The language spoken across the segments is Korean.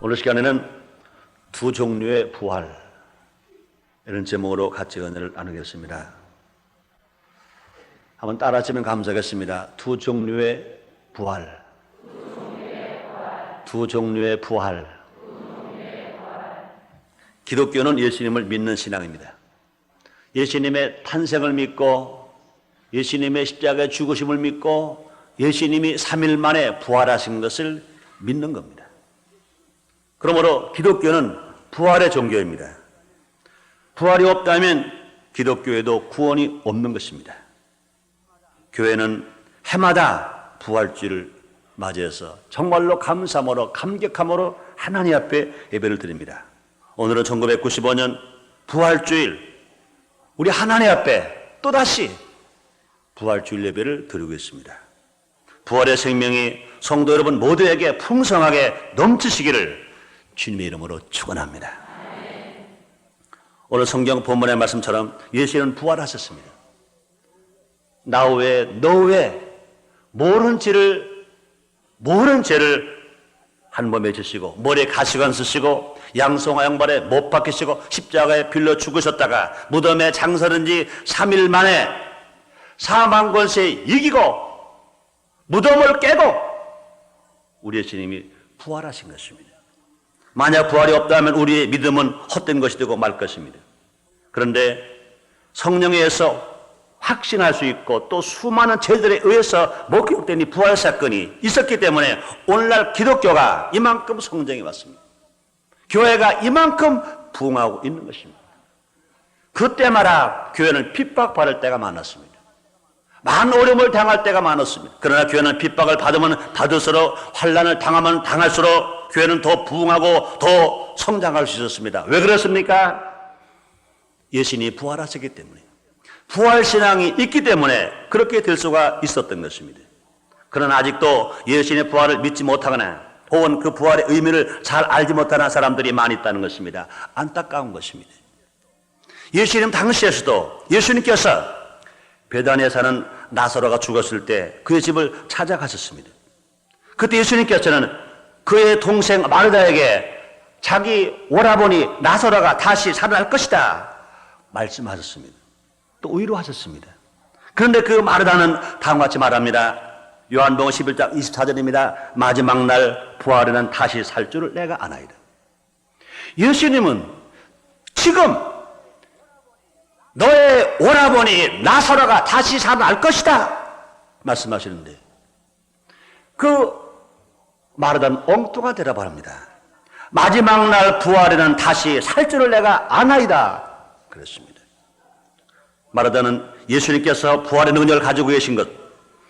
오늘 시간에는 두 종류의 부활, 이런 제목으로 같이 은혜를 나누겠습니다. 한번 따라하시면 감사하겠습니다. 두 종류의 부활. 두 종류의 부활. 기독교는 예수님을 믿는 신앙입니다. 예수님의 탄생을 믿고 예수님의 십자가의 죽으심을 믿고 예수님이 3일 만에 부활하신 것을 믿는 겁니다. 그러므로 기독교는 부활의 종교입니다. 부활이 없다면 기독교에도 구원이 없는 것입니다. 교회는 해마다 부활주를 맞이해서 정말로 감사함으로 감격함으로 하나님 앞에 예배를 드립니다. 오늘은 1995년 부활주일, 우리 하나님 앞에 또다시 부활주일 예배를 드리고 있습니다. 부활의 생명이 성도 여러분 모두에게 풍성하게 넘치시기를 주님의 이름으로 축원합니다. 오늘 성경 본문의 말씀처럼 예수님은 부활하셨습니다. 나 외에 너 외에 모든 죄를 한 몸에 지시고 머리에 가시관 쓰시고 양송아 양발에 못 박히시고 십자가에 빌려 죽으셨다가 무덤에 장사된 지 3일 만에 사망 권세에 이기고 무덤을 깨고 우리 예수님이 부활하신 것입니다. 만약 부활이 없다면 우리의 믿음은 헛된 것이 되고 말 것입니다. 그런데 성령에 의해서 확신할 수 있고 또 수많은 제들에 의해서 목격된 이 부활 사건이 있었기 때문에 오늘날 기독교가 이만큼 성장해 왔습니다. 교회가 이만큼 부흥하고 있는 것입니다. 그때마다 교회는 핍박받을 때가 많았습니다. 많은 어려움을 당할 때가 많았습니다. 그러나 교회는 핍박을 받으면 받을수록 환난을 당하면 당할수록 교회는 더 부흥하고 더 성장할 수 있었습니다. 왜 그렇습니까? 예수님이 부활하셨기 때문에, 부활신앙이 있기 때문에 그렇게 될 수가 있었던 것입니다. 그러나 아직도 예수님의 부활을 믿지 못하거나 혹은 그 부활의 의미를 잘 알지 못하는 사람들이 많이 있다는 것입니다. 안타까운 것입니다. 예수님 당시에서도 예수님께서 베다니에 사는 나사로가 죽었을 때 그의 집을 찾아가셨습니다. 그때 예수님께서는 그의 동생 마르다에게 자기 오라버니 나사로가 다시 살아날 것이다 말씀하셨습니다. 또 위로하셨습니다. 그런데 그 마르다는 다음과 같이 말합니다. 요한복음 11장 24절입니다. 마지막 날 부활에는 다시 살 줄을 내가 아나이다. 예수님은 지금 너의 오라버니 나사로가 다시 살아날 것이다 말씀하시는데 그 마르다는 엉뚱한 대답을 합니다. 마지막 날 부활에는 다시 살 줄을 내가 아나이다 그랬습니다. 마르다는 예수님께서 부활의 능력을 가지고 계신 것,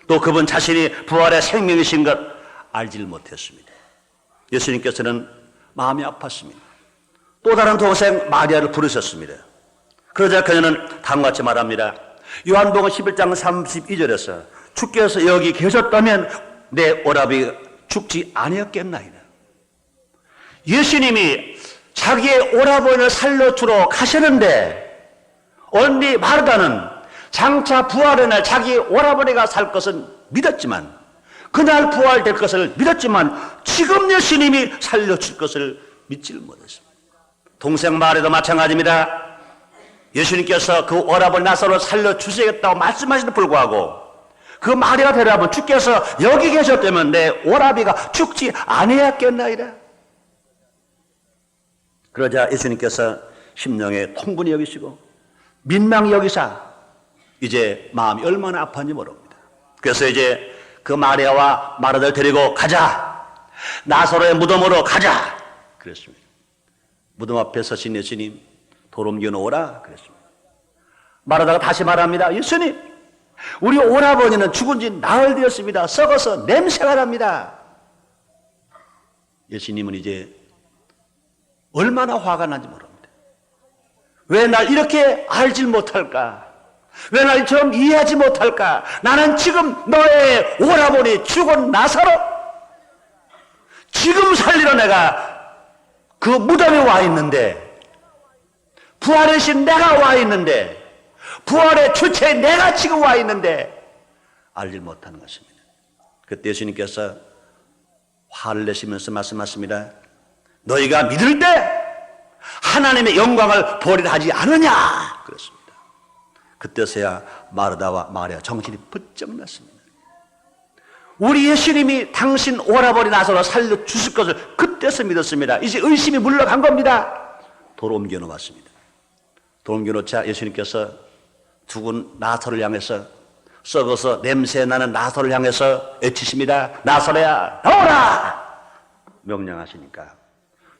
또 그분 자신이 부활의 생명이신 것 알지를 못했습니다. 예수님께서는 마음이 아팠습니다. 또 다른 동생 마리아를 부르셨습니다. 그러자 그녀는 다음과 같이 말합니다. 요한복음 11장 32절에서 주께서 여기 계셨다면 내 오라비가 죽지 아니었겠나이다. 예수님이 자기의 오라버니를 살려주러 가셨는데 언니 마르다는 장차 부활의 날 자기 오라버니가 살 것은 믿었지만, 그날 부활될 것을 믿었지만 지금 예수님이 살려줄 것을 믿지를 못했습니다. 동생 마리아도 마찬가지입니다. 예수님께서 그 오라버니 나사로를 살려주시겠다고 말씀하시는 불구하고 그 마리아가 대답은 주께서 여기 계셨다면 내 오라비가 죽지 아니었겠나이다. 그러자 예수님께서 심령에 통분히 여기시고 민망히 여기사 이제 마음이 얼마나 아팠는지 모릅니다. 그래서 이제 그 마리아와 마르다를 데리고 가자, 나사로의 무덤으로 가자 그랬습니다. 무덤 앞에 서신 예수님 돌 옮겨 놓으라 그랬습니다. 마르다가 다시 말합니다. 예수님, 우리 오라버니는 죽은 지 나흘 되었습니다. 썩어서 냄새가 납니다. 예수님은 이제 얼마나 화가 난지 모릅니다. 왜 날 이렇게 알질 못할까? 왜 날 좀 이해하지 못할까? 나는 지금 너의 오라버니 죽은 나사로 지금 살리러 내가 그 무덤에 와 있는데, 부활의 신 내가 와 있는데, 부활의 주체에 내가 지금 와 있는데 알질 못하는 것입니다. 그때 예수님께서 화를 내시면서 말씀하십니다. 너희가 믿을 때 하나님의 영광을 보리라 하지 않느냐 그랬습니다. 그때서야 마르다와 마리아 정신이 번쩍 났습니다. 우리 예수님이 당신 오라버니 나사로 살려주실 것을 그때서 믿었습니다. 이제 의심이 물러간 겁니다. 돌을 옮겨 놓았습니다. 돌을 옮겨 놓자 예수님께서 죽은 나사로를 향해서 썩어서 냄새나는 나사로를 향해서 외치십니다. 나사로야 나오라! 명령하시니까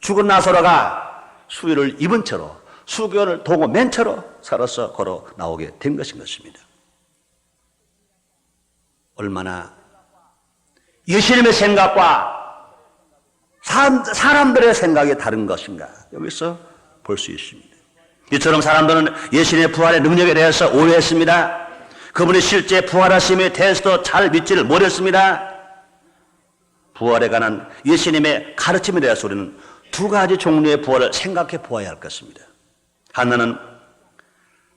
죽은 나사로가 수의를 입은 채로 수건을 동고 맨 채로 살아서 걸어 나오게 된 것인 것입니다. 얼마나 예수님의 생각과 사람들의 생각이 다른 것인가 여기서 볼 수 있습니다. 이처럼 사람들은 예수님의 부활의 능력에 대해서 오해했습니다. 그분이 실제 부활하심에 대해서도 잘 믿지를 못했습니다. 부활에 관한 예수님의 가르침에 대해서 우리는 두 가지 종류의 부활을 생각해 보아야 할 것입니다. 하나는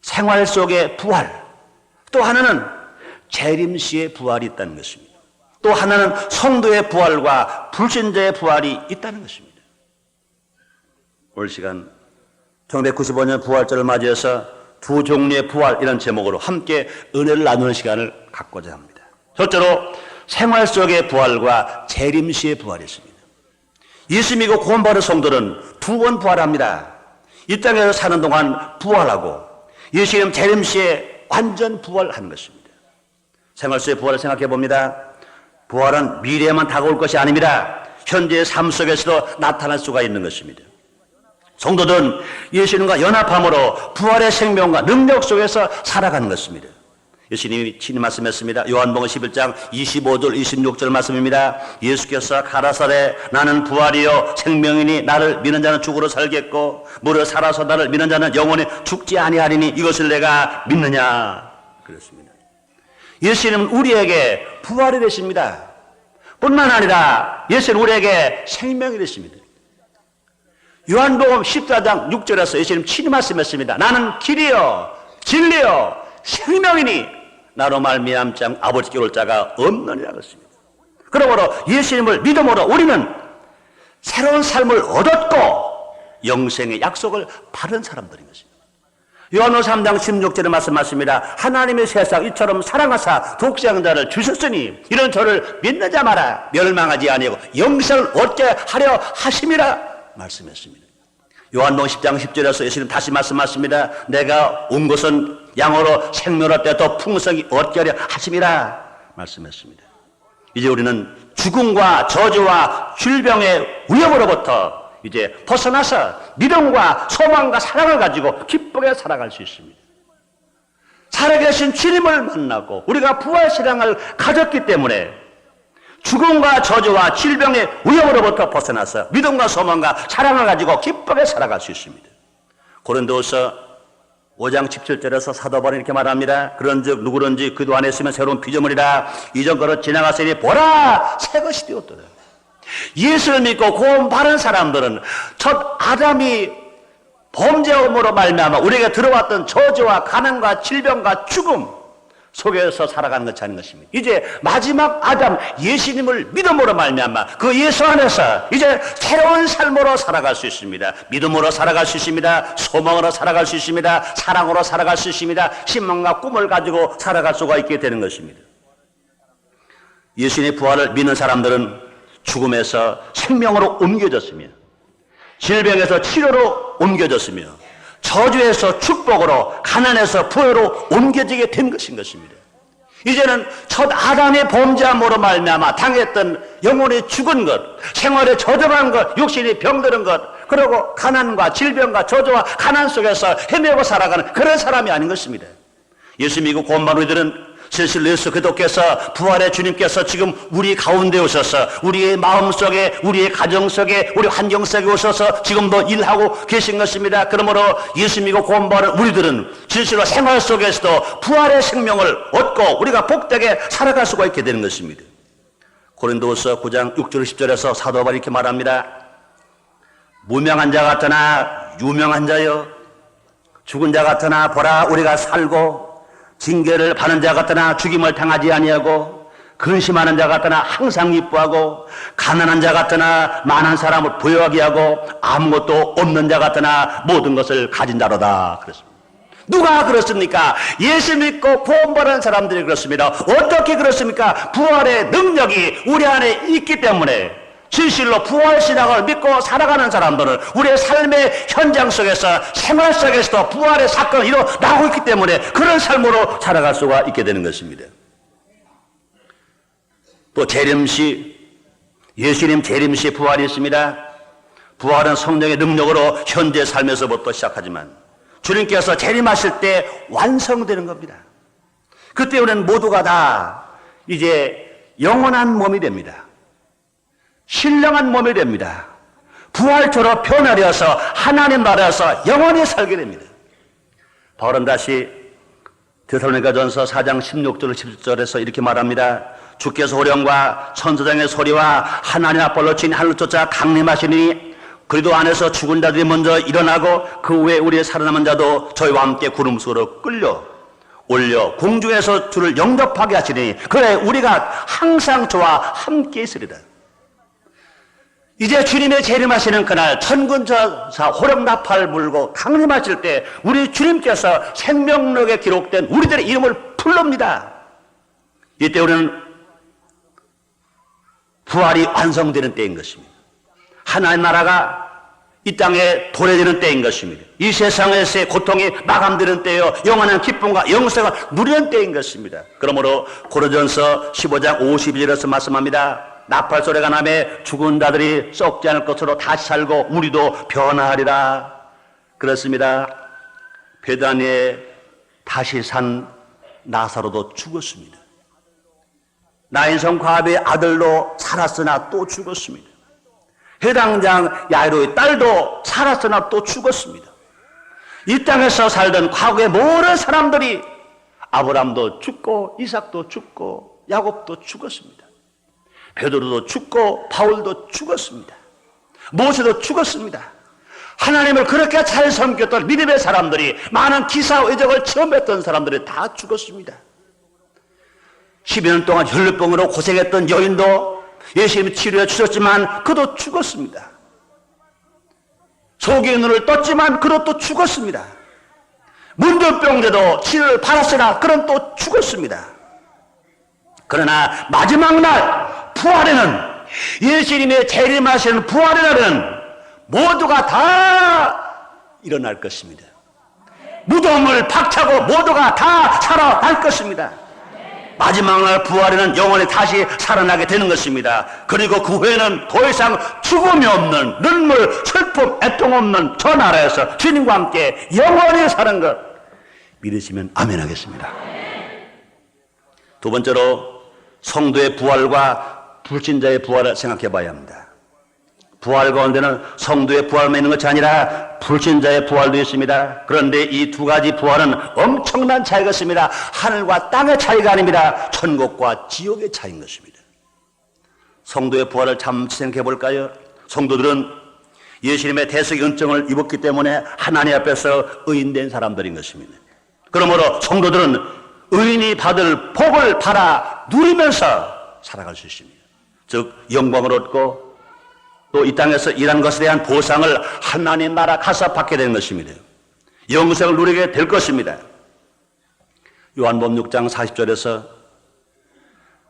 생활 속의 부활, 또 하나는 재림시의 부활이 있다는 것입니다. 또 하나는 성도의 부활과 불신자의 부활이 있다는 것입니다. 올 시간 1995년 부활절을 맞이해서 두 종류의 부활 이런 제목으로 함께 은혜를 나누는 시간을 갖고자 합니다. 첫째로 생활 속의 부활과 재림시의 부활이 있습니다. 예수 믿고 구원받은 성도는 두 번 부활합니다. 이 땅에서 사는 동안 부활하고 예수님 재림시에 완전 부활하는 것입니다. 생활 속의 부활을 생각해 봅니다. 부활은 미래에만 다가올 것이 아닙니다. 현재의 삶 속에서도 나타날 수가 있는 것입니다. 성도들은 예수님과 연합함으로 부활의 생명과 능력 속에서 살아가는 것입니다. 예수님이 친히 말씀했습니다. 요한복음 11장 25절 26절 말씀입니다. 예수께서 가라사대 나는 부활이요 생명이니 나를 믿는 자는 죽으로 살겠고 무릇 살아서 나를 믿는 자는 영원히 죽지 아니하리니 이것을 내가 믿느냐 그랬습니다. 예수님은 우리에게 부활이 되십니다. 뿐만 아니라 예수님은 우리에게 생명이 되십니다. 요한복음 14장 6절에서 예수님 친히 말씀했습니다. 나는 길이요 진리요 생명이니 나로 말미암지 않고 아버지께 올 자가 없느니라 그랬습니다. 그러므로 예수님을 믿음으로 우리는 새로운 삶을 얻었고 영생의 약속을 받은 사람들인 것입니다. 요한복음 3장 16절에 말씀하십니다. 하나님의 세상 이처럼 사랑하사 독생자를 주셨으니 이런 저를 믿는 자마다 멸망하지 아니하고 영생을 얻게 하려 하심이라 말씀했습니다. 요한복음 10장 10절에서 예수님 다시 말씀하십니다. 내가 온 것은 양으로 생명을 얻되 더 풍성히 얻게 하려 하심이라 말씀했습니다. 이제 우리는 죽음과 저주와 질병의 위협으로부터 이제 벗어나서 믿음과 소망과 사랑을 가지고 기쁘게 살아갈 수 있습니다. 살아계신 주님을 만나고 우리가 부활 신앙을 가졌기 때문에 죽음과 저주와 질병의 위협으로부터 벗어나서 믿음과 소망과 사랑을 가지고 기쁘게 살아갈 수 있습니다. 고린도서 5장 17절에서 사도 바울이 이렇게 말합니다. 그런즉 누구든지 그도 안에 있으면 새로운 피조물이라 이전 것을 지나갔으니 보라 새 것이 되었도다. 예수를 믿고 구원받은 사람들은 첫 아담이 범죄함으로 말미암아 우리에게 들어왔던 저주와 가난과 질병과 죽음 속에서 살아가는 것이 아닌 것입니다. 이제 마지막 아담 예수님을 믿음으로 말미암아 그 예수 안에서 이제 새로운 삶으로 살아갈 수 있습니다. 믿음으로 살아갈 수 있습니다. 소망으로 살아갈 수 있습니다. 사랑으로 살아갈 수 있습니다. 희망과 꿈을 가지고 살아갈 수가 있게 되는 것입니다. 예수님의 부활을 믿는 사람들은 죽음에서 생명으로 옮겨졌으며 질병에서 치료로 옮겨졌으며 저주에서 축복으로 가난에서 부여로 옮겨지게 된 것인 것입니다. 이제는 첫 아담의 범죄함으로 말미암아 당했던 영혼이 죽은 것, 생활에 저주한 것, 육신이 병드는 것, 그리고 가난과 질병과 저주와 가난 속에서 헤매고 살아가는 그런 사람이 아닌 것입니다. 예수 믿고 구원받은 우리들은 실실로 예수 그리스도께서 부활의 주님께서 지금 우리 가운데 오셔서 우리의 마음속에 우리의 가정 속에 우리 환경 속에 오셔서 지금도 일하고 계신 것입니다. 그러므로 예수 믿고 구원받은 우리들은 실실로 생활 속에서도 부활의 생명을 얻고 우리가 복되게 살아갈 수가 있게 되는 것입니다. 고린도후서 9장 6절 10절에서 사도 바울이 이렇게 말합니다. 무명한 자 같으나 유명한 자여 죽은 자 같으나 보라 우리가 살고 징계를 받는 자 같으나 죽임을 당하지 아니하고 근심하는 자 같으나 항상 기뻐하고 가난한 자 같으나 많은 사람을 부유하게 하고 아무것도 없는 자 같으나 모든 것을 가진 자로다 그랬습니다. 누가 그렇습니까? 예수 믿고 구원받은 사람들이 그렇습니다. 어떻게 그렇습니까? 부활의 능력이 우리 안에 있기 때문에 진실로 부활신앙을 믿고 살아가는 사람들은 우리의 삶의 현장 속에서 생활 속에서도 부활의 사건이 일어나고 있기 때문에 그런 삶으로 살아갈 수가 있게 되는 것입니다. 또 재림시, 예수님 재림시 부활이 있습니다. 부활은 성령의 능력으로 현재 삶에서부터 시작하지만 주님께서 재림하실 때 완성되는 겁니다. 그때 우리는 모두가 다 이제 영원한 몸이 됩니다. 신령한 몸이 됩니다. 부활처럼 변화되어서 하나님 나라에서 영원히 살게 됩니다. 바울은 다시 데살로니가전서 4장 16절 17절에서 이렇게 말합니다. 주께서 호령과 천사장의 소리와 하나님 앞벌로 친 하늘 쫓아 강림하시니 그리도 안에서 죽은 자들이 먼저 일어나고 그 후에 우리의 살아남은 자도 저희와 함께 구름 속으로 끌려 올려 공중에서 주를 영접하게 하시니 그래 우리가 항상 저와 함께 있으리라. 이제 주님의 재림하시는 그날 천군천사 호령나팔 불고 강림하실 때 우리 주님께서 생명록에 기록된 우리들의 이름을 부릅니다. 이때 우리는 부활이 완성되는 때인 것입니다. 하나님 나라가 이 땅에 도래되는 때인 것입니다. 이 세상에서의 고통이 마감되는 때요 영원한 기쁨과 영생을 누리는 때인 것입니다. 그러므로 고린도전서 15장 52절에서 말씀합니다. 나팔 소리가 나매 죽은 자들이 썩지 않을 것으로 다시 살고 우리도 변화하리라. 그렇습니다. 베다니에 다시 산 나사로도 죽었습니다. 나인성 과부의 아들도 살았으나 또 죽었습니다. 해당장 야이로의 딸도 살았으나 또 죽었습니다. 이 땅에서 살던 과거의 모든 사람들이 아브라함도 죽고 이삭도 죽고 야곱도 죽었습니다. 베드로도 죽고 바울도 죽었습니다. 모세도 죽었습니다. 하나님을 그렇게 잘 섬겼던 믿음의 사람들이 많은 기사 외적을 체험했던 사람들이 다 죽었습니다. 12년 동안 혈루병으로 고생했던 여인도 예수님이 치료해 주셨지만 그도 죽었습니다. 속의 눈을 떴지만 그도 또 죽었습니다. 문둥병자도 치료를 받았으나 그는 또 죽었습니다. 그러나 마지막 날 부활에는 예수님의 재림하시는 부활의 날은 모두가 다 일어날 것입니다. 무덤을 박차고 모두가 다 살아날 것입니다. 마지막 날 부활에는 영원히 다시 살아나게 되는 것입니다. 그리고 그 후에는 더 이상 죽음이 없는 눈물, 슬픔, 애통 없는 저 나라에서 주님과 함께 영원히 사는 것 믿으시면 아멘 하겠습니다. 두 번째로 성도의 부활과 불신자의 부활을 생각해 봐야 합니다. 부활 가운데는 성도의 부활만 있는 것이 아니라 불신자의 부활도 있습니다. 그런데 이 두 가지 부활은 엄청난 차이가 있습니다. 하늘과 땅의 차이가 아닙니다. 천국과 지옥의 차이인 것입니다. 성도의 부활을 잠시 생각해 볼까요? 성도들은 예수님의 대속의 은총을 입었기 때문에 하나님 앞에서 의인된 사람들인 것입니다. 그러므로 성도들은 의인이 받을 복을 받아 누리면서 살아갈 수 있습니다. 즉 영광을 얻고 또 이 땅에서 일한 것에 대한 보상을 하나님 나라 가서 받게 되는 것입니다. 영생을 누리게 될 것입니다. 요한복음 6장 40절에서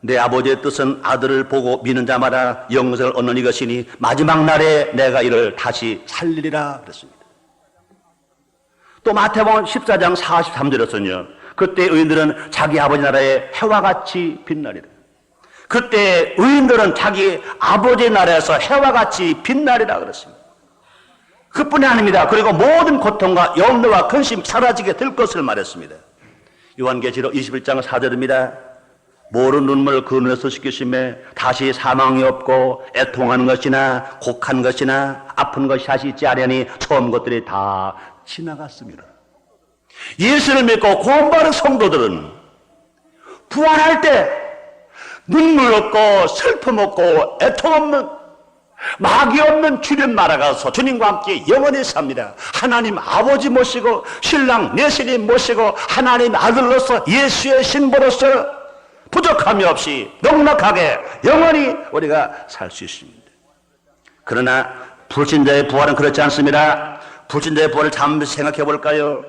내 아버지의 뜻은 아들을 보고 믿는 자마다 영생을 얻는 이것이니 마지막 날에 내가 이를 다시 살리리라 그랬습니다. 또 마태복음 14장 43절에서는요 그때 의인들은 자기 아버지 나라의 해와 같이 빛나리라. 그때 의인들은 자기 아버지 나라에서 해와 같이 빛나리라 그랬습니다. 그뿐이 아닙니다. 그리고 모든 고통과 염려와 근심 사라지게 될 것을 말했습니다. 요한계시록 21장 4절입니다. 모든 눈물 그 눈에서 씻기심에 다시 사망이 없고 애통하는 것이나 곡한 것이나 아픈 것이 다시 있지 아니하니 처음 것들이 다 지나갔습니다. 예수를 믿고 구원받은 성도들은 부활할 때 눈물 없고 슬픔 없고 애통 없는 마귀 없는 주님 나라가서 주님과 함께 영원히 삽니다. 하나님 아버지 모시고 신랑 내신이 모시고 하나님 아들로서 예수의 신부로서 부족함이 없이 넉넉하게 영원히 우리가 살 수 있습니다. 그러나 불신자의 부활은 그렇지 않습니다. 불신자의 부활을 잠시 생각해 볼까요?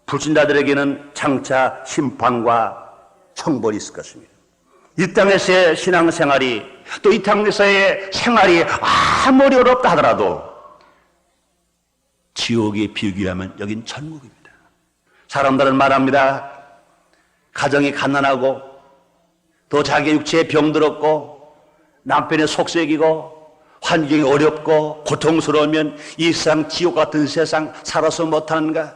불신자들에게는 장차 심판과 형벌이 있을 것입니다. 이 땅에서의 신앙생활이, 또 이 땅에서의 생활이 아무리 어렵다 하더라도 지옥에 비교하면 여긴 천국입니다. 사람들은 말합니다. 가정이 가난하고 또 자기 육체에 병들었고 남편의 속색이고 환경이 어렵고 고통스러우면 이 세상, 지옥 같은 세상 살아서 못하는가?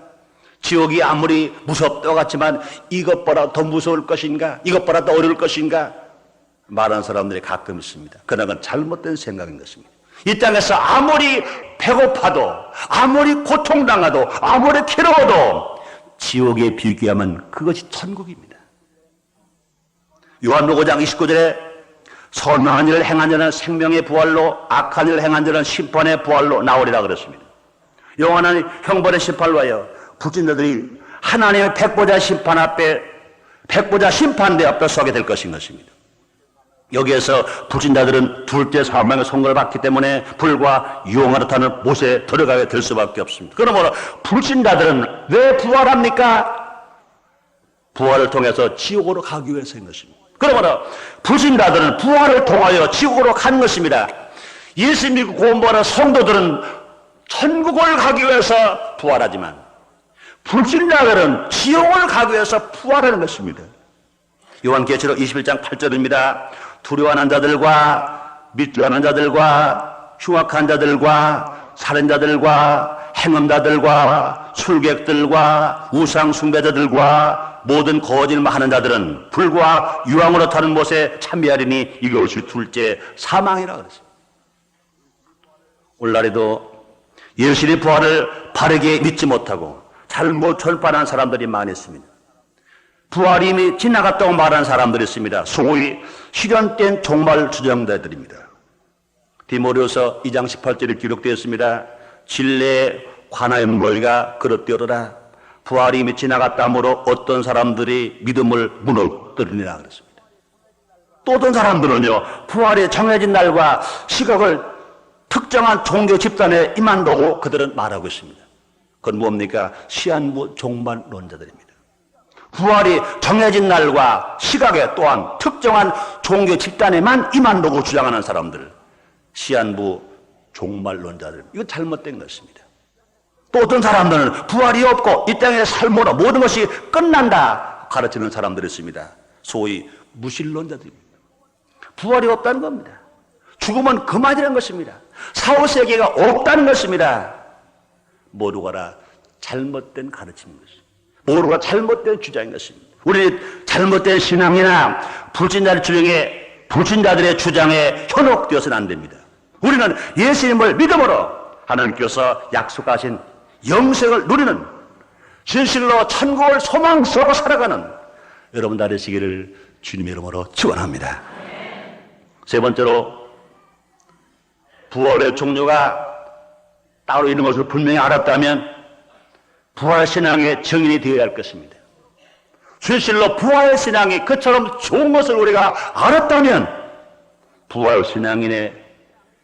지옥이 아무리 무섭다고 같지만 이것보다 더 무서울 것인가? 이것보다 더 어려울 것인가? 말하는 사람들이 가끔 있습니다. 그러나 그건 잘못된 생각인 것입니다. 이 땅에서 아무리 배고파도, 아무리 고통당해도, 아무리 괴로워도 지옥에 비교하면 그것이 천국입니다. 요한복음 5장 29절에 선한 일을 행한 자는 생명의 부활로, 악한 일을 행한 자는 심판의 부활로 나오리라 그랬습니다. 영원한 형벌의 심판로 하여 불신자들이 하나님의 백보자 심판 앞에, 백보자 심판대 앞에 서게 될 것인 것입니다. 여기에서 불신자들은 둘째 사망의 선고를 받기 때문에 불과 유황으로 타는 못에 들어가게 될 수밖에 없습니다. 그러므로 불신자들은 왜 부활합니까? 부활을 통해서 지옥으로 가기 위해서인 것입니다. 그러므로 불신자들은 부활을 통하여 지옥으로 간 것입니다. 예수 믿고 구원받은 성도들은 천국을 가기 위해서 부활하지만 불신자들은 지옥을 가기 위해서 부활하는 것입니다. 요한계시록 21장 8절입니다. 두려워하는 자들과 믿지않은 자들과 흉악한 자들과 살인자들과 행음자들과 술객들과 우상숭배자들과 모든 거짓말하는 자들은 불과 유황으로 타는 못에 참여하리니 이것이 둘째 사망이라 그랬습니다. 오늘날에도 예수의 부활을 바르게 믿지 못하고 잘못 전파하는 사람들이 많이 있습니다. 부활이 이미 지나갔다고 말하는 사람들이 있습니다. 소위 실현된 종말 주장자들입니다. 디모데후서 2장 18절에 기록되어 있습니다. 진리에 관하여는 머리가 그릇되어라. 부활이 이미 지나갔다므로 어떤 사람들이 믿음을 무너뜨리니라 그랬습니다. 또 어떤 사람들은요, 부활이 정해진 날과 시각을 특정한 종교 집단에 임한다고 그들은 말하고 있습니다. 그건 뭡니까? 시한부 종말론자들입니다. 부활이 정해진 날과 시각에 또한 특정한 종교 집단에만 임한다고 주장하는 사람들, 시한부 종말론자들, 이거 잘못된 것입니다. 또 어떤 사람들은 부활이 없고 이 땅의 삶으로 모든 것이 끝난다 가르치는 사람들이 있습니다. 소위 무신론자들입니다. 부활이 없다는 겁니다. 죽음은 그만이라는 것입니다. 사후세계가 없다는 것입니다. 모두가 잘못된 가르침인 것입니다. 모두가 잘못된 주장인 것입니다. 우리 잘못된 신앙이나 불신자들의 주장에 현혹되어서는 안 됩니다. 우리는 예수님을 믿음으로 하나님께서 약속하신 영생을 누리는, 진실로 천국을 소망스러워 살아가는 여러분 되시기를 주님의 이름으로 축원합니다. 세 번째로, 부활의 종류가 따로 있는 것을 분명히 알았다면 부활신앙의 증인이 되어야 할 것입니다. 진실로 부활신앙이 그처럼 좋은 것을 우리가 알았다면 부활신앙인의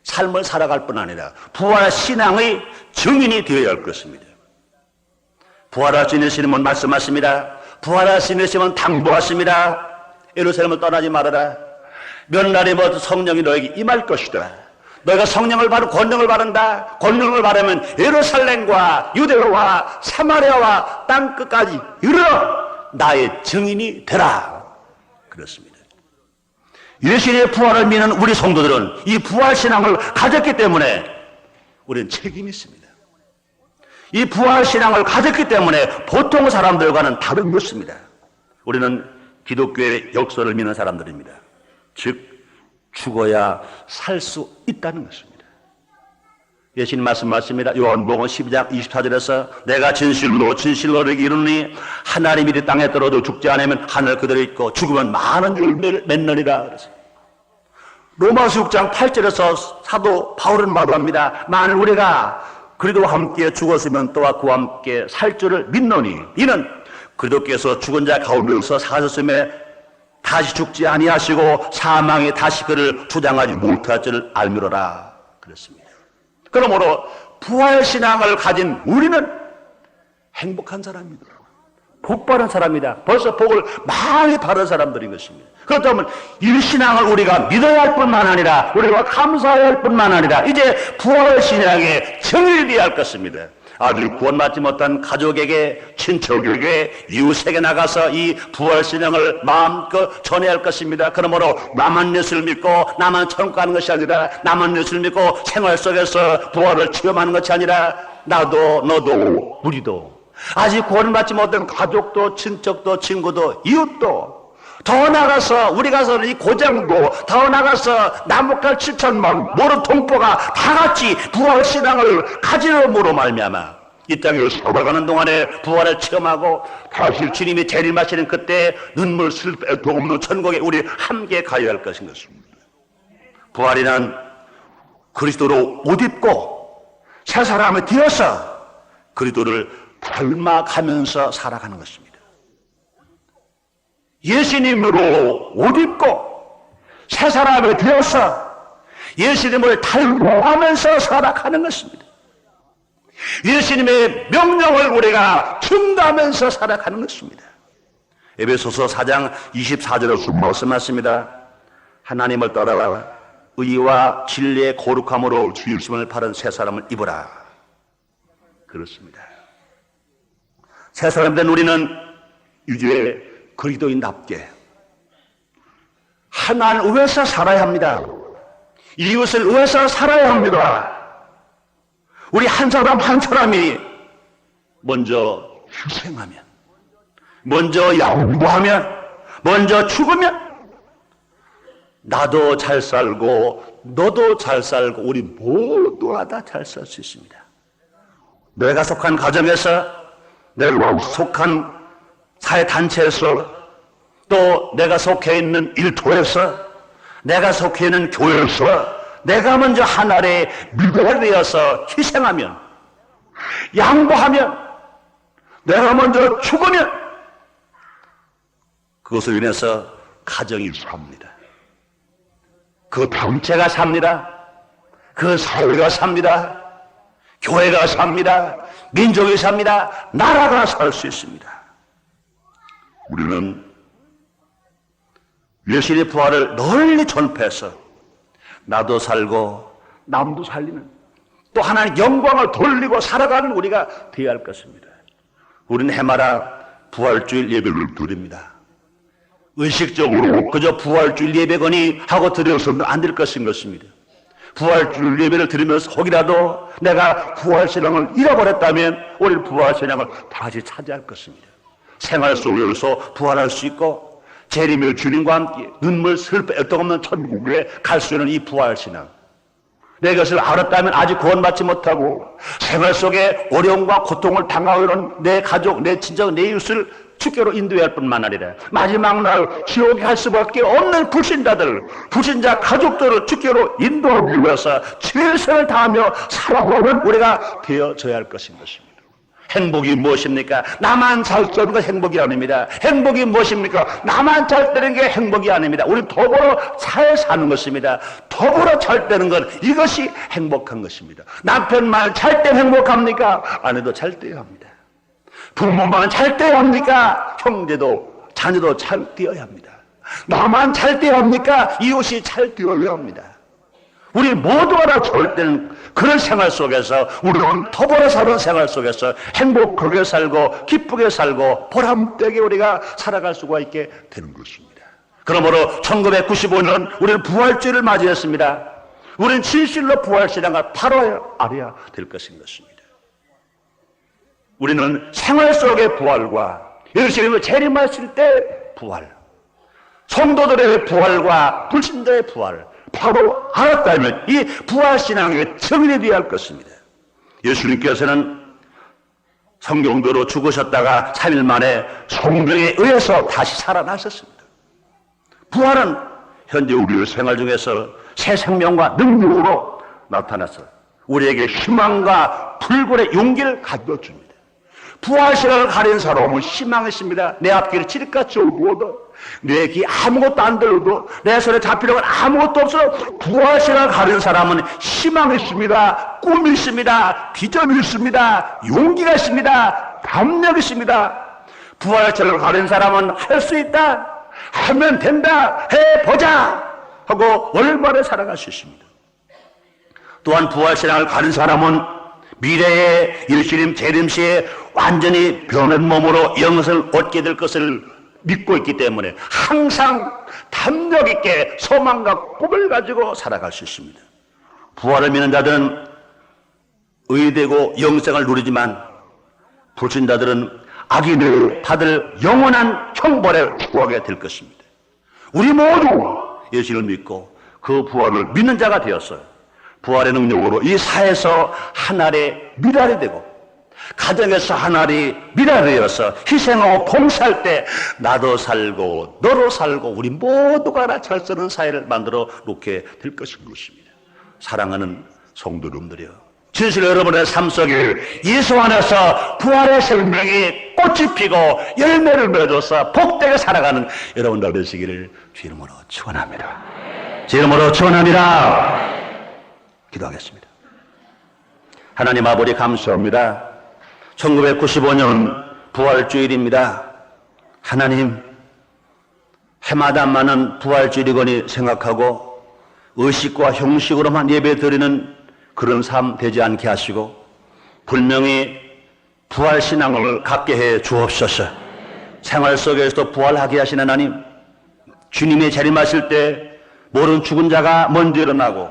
삶을 살아갈 뿐 아니라 부활신앙의 증인이 되어야 할 것입니다. 부활하신 예수님은 말씀하십니다. 부활하신 예수님은 당부하십니다. 예루살렘을 떠나지 말아라. 몇 날이 모두 성령이 너에게 임할 것이다. 너희가 성령을 받고 권능을 받는다. 권능을 받으면 예루살렘과 유대와 사마리아와 땅끝까지 이르러 나의 증인이 되라. 그렇습니다. 예수님의 부활을 믿는 우리 성도들은 이 부활신앙을 가졌기 때문에 우리는 책임이 있습니다. 이 부활신앙을 가졌기 때문에 보통 사람들과는 다른 것입니다. 우리는 기독교의 역사를 믿는 사람들입니다. 즉 죽어야 살 수 있다는 것입니다. 예수님 말씀하십니다. 요한복음 12장 24절에서 내가 진실로 너에게 이르노니 하나님이 이 땅에 떨어져 죽지 않으면 하늘 그대로 있고 죽으면 많은 열매를 맺느니라 그랬어요. 로마서 6장 8절에서 사도 바울은 말합니다. 만일 우리가 그리스도와 함께 죽었으면 또한 그와 함께 살 줄을 믿노니 이는 그리스도께서 죽은 자 가운데서 사셨음에 다시 죽지 아니하시고 사망에 다시 그를 주장하지 못할 줄 알미로라 그랬습니다. 그러므로 부활신앙을 가진 우리는 행복한 사람입니다. 복 받은 사람이다. 벌써 복을 많이 받은 사람들인 것입니다. 그렇다면 이 신앙을 우리가 믿어야 할 뿐만 아니라 우리가 감사해야 할 뿐만 아니라 이제 부활신앙의 정의를 할 것입니다. 아직 구원받지 못한 가족에게, 친척에게, 이웃에게 나가서 이 부활신앙을 마음껏 전해야 할 것입니다. 그러므로 나만 예수를 믿고 나만 천국 가는 것이 아니라 나만 예수를 믿고 생활 속에서 부활을 체험하는 것이 아니라 나도 너도 우리도 아직 구원받지 못한 가족도 친척도 친구도 이웃도 더 나가서 우리 가서 이 고장도 더 나가서 나무칼 7천만 모든 동포가 다 같이 부활신앙을 가지름으로 말미암아 이 땅에 살아가는 동안에 부활을 체험하고 다시 주님이 재림하시는 그때 눈물 슬픔 없는 천국에 우리 함께 가야 할 것인 것입니다. 부활이란 그리스도로 옷 입고 새 사람이 되어서 그리스도를 닮아가면서 살아가는 것입니다. 예수님으로 옷 입고 새 사람이 되어서 예수님을 닮아가면서 살아가는 것입니다. 예수님의 명령을 우리가 증거하면서 살아가는 것입니다. 에베소서 4장 24절에서 말씀하십니다. 하나님을 따라라 의와 진리의 거룩함으로 주 예수님을 바른 새 사람을 입어라. 그렇습니다. 새 사람 된 우리는 이제 그리스도인답게 하나님을 위해서 살아야 합니다. 이웃을 위해서 살아야 합니다. 우리 한 사람 한 사람이 먼저 희생하면, 먼저 양보하면, 먼저 죽으면 나도 잘 살고 너도 잘 살고 우리 모두가 다 잘 살 수 있습니다. 내가 속한 가정에서, 내가 속한 사회단체에서, 또 내가 속해 있는 일터에서, 내가 속해 있는 교회에서 내가 먼저 하나의 미래가 되어서 희생하면, 양보하면, 내가 먼저 죽으면 그것을 인해서 가정이 삽니다. 그 단체가 삽니다. 그 사회가 삽니다. 교회가 삽니다. 민족이 삽니다. 나라가 살 수 있습니다. 우리는 예수님의 부활을 널리 전파해서 나도 살고 남도 살리는 또 하나님 영광을 돌리고 살아가는 우리가 되어야 할 것입니다. 우리는 해마다 부활주일 예배를 드립니다. 의식적으로 그저 부활주일 예배거니 하고 드려서는 안 될 것인 것입니다. 부활주일 예배를 드리면서 혹이라도 내가 부활신앙을 잃어버렸다면 우리 부활신앙을 다시 찾아야 할 것입니다. 생활 속에서 부활할 수 있고 재림의 주님과 함께 눈물 슬픔 애도 없는 천국에 갈 수 있는 이 부활신앙, 내 것을 알았다면 아직 구원받지 못하고 생활 속에 어려움과 고통을 당하고 있는 내 가족, 내 친척, 내 이웃을 주께로 인도해야 할 뿐만 아니라 마지막 날 지옥에 갈 수밖에 없는 불신자들, 불신자 가족들을 주께로 인도하기 위해서 최선을 다하며 살아가는 우리가 되어져야 할 것인 것입니다. 행복이 무엇입니까? 나만 잘 사는 게 행복이 아닙니다. 행복이 무엇입니까? 나만 잘 되는 게 행복이 아닙니다. 우리 더불어 잘 사는 것입니다. 더불어 잘 되는 것, 이것이 행복한 것입니다. 남편만 잘 때 행복합니까? 아내도 잘 되어야 합니다. 부모만 잘 되어야 합니까? 형제도 자녀도 잘 되어야 합니다. 나만 잘 되어야 합니까? 이웃이 잘 되어야 합니다. 우리 모두가 다 절대는 그런 생활 속에서 우리는 더불어 사는 생활 속에서 행복하게 살고 기쁘게 살고 보람되게 우리가 살아갈 수가 있게 되는 것입니다. 그러므로 1995년 우리는 부활주의를 맞이했습니다. 우리는 진실로 부활신앙을 바로 알아야 될 것인 것입니다. 우리는 생활 속의 부활과 예수님을 재림하실 때 부활, 성도들의 부활과 불신자의 부활 바로 알았다면 이 부활신앙의 정인이 되어야 할 것입니다. 예수님께서는 성경대로 죽으셨다가 3일 만에 성령에 의해서 다시 살아나셨습니다. 부활은 현재 우리의 생활 중에서 새 생명과 능력으로 나타나서 우리에게 희망과 불굴의 용기를 가져줍니다. 부활신앙을 가린 사람은 희망이 있습니다. 내 앞길을 칠흑같이 어두워도, 내 귀 아무것도 안 들어도, 내 손에 잡히는 건 아무것도 없어. 부활신앙을 가린 사람은 희망이 있습니다. 꿈이 있습니다. 비전이 있습니다. 용기가 있습니다. 담력이 있습니다. 부활신앙을 가린 사람은 할 수 있다, 하면 된다, 해보자 하고 얼마나 살아갈 수 있습니다. 또한 부활신앙을 가진 사람은 미래의 예수님 재림 시에 완전히 변한 몸으로 영생을 얻게 될 것을 믿고 있기 때문에 항상 담력 있게 소망과 꿈을 가지고 살아갈 수 있습니다. 부활을 믿는 자들은 의되고 영생을 누리지만 불신자들은 악인을 받을 영원한 형벌에 구하게 될 것입니다. 우리 모두 예수를 믿고 그 부활을 믿는 자가 되었어요. 부활의 능력으로 이 사회에서 하나의 미랄이 되고, 가정에서 하나의 미랄이 되어서 희생하고 봉사할 때 나도 살고 너도 살고 우리 모두가 하나 잘 쓰는 사회를 만들어 놓게 될 것입니다. 사랑하는 성도 여러분들이요, 진실 여러분의 삶 속에 예수 안에서 부활의 생명이 꽃이 피고 열매를 맺어서 복되게 살아가는 여러분들 되시기를 주 이름으로 축원합니다. 주 이름으로 축원합니다. 기도하겠습니다. 하나님 아버지 감사합니다. 1995년 부활주일입니다. 하나님, 해마다만은 부활주일이거니 생각하고 의식과 형식으로만 예배드리는 그런 삶 되지 않게 하시고 분명히 부활신앙을 갖게 해 주옵소서. 생활 속에서도 부활하게 하시는 하나님, 주님이 재림하실 때 모든 죽은 자가 먼저 일어나고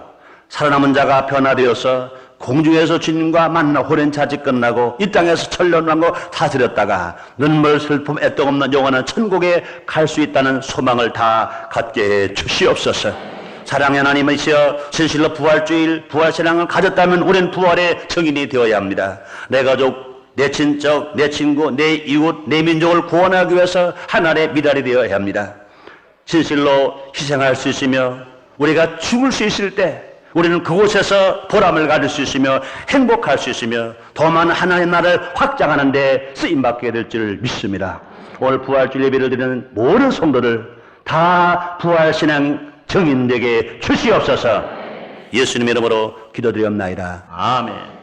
살아남은 자가 변화되어서 공중에서 주님과 만나 호련차지 끝나고 이 땅에서 천년왕국 다스렸다가 눈물 슬픔 애떡 없는 영원한 천국에 갈 수 있다는 소망을 다 갖게 해 주시옵소서. 사랑의 하나님이시여, 진실로 부활주일 부활신앙을 가졌다면 우리는 부활의 증인이 되어야 합니다. 내 가족, 내 친척, 내 친구, 내 이웃, 내 민족을 구원하기 위해서 하나의 미랄이 되어야 합니다. 진실로 희생할 수 있으며 우리가 죽을 수 있을 때 우리는 그곳에서 보람을 가질 수 있으며 행복할 수 있으며 더 많은 하나님의 나라를 확장하는 데 쓰임받게 될 줄 믿습니다. 오늘 부활주일 예배를 드리는 모든 성도들 다 부활신앙 증인되게 주시옵소서. 예수님 이름으로 기도드리옵나이다. 아멘.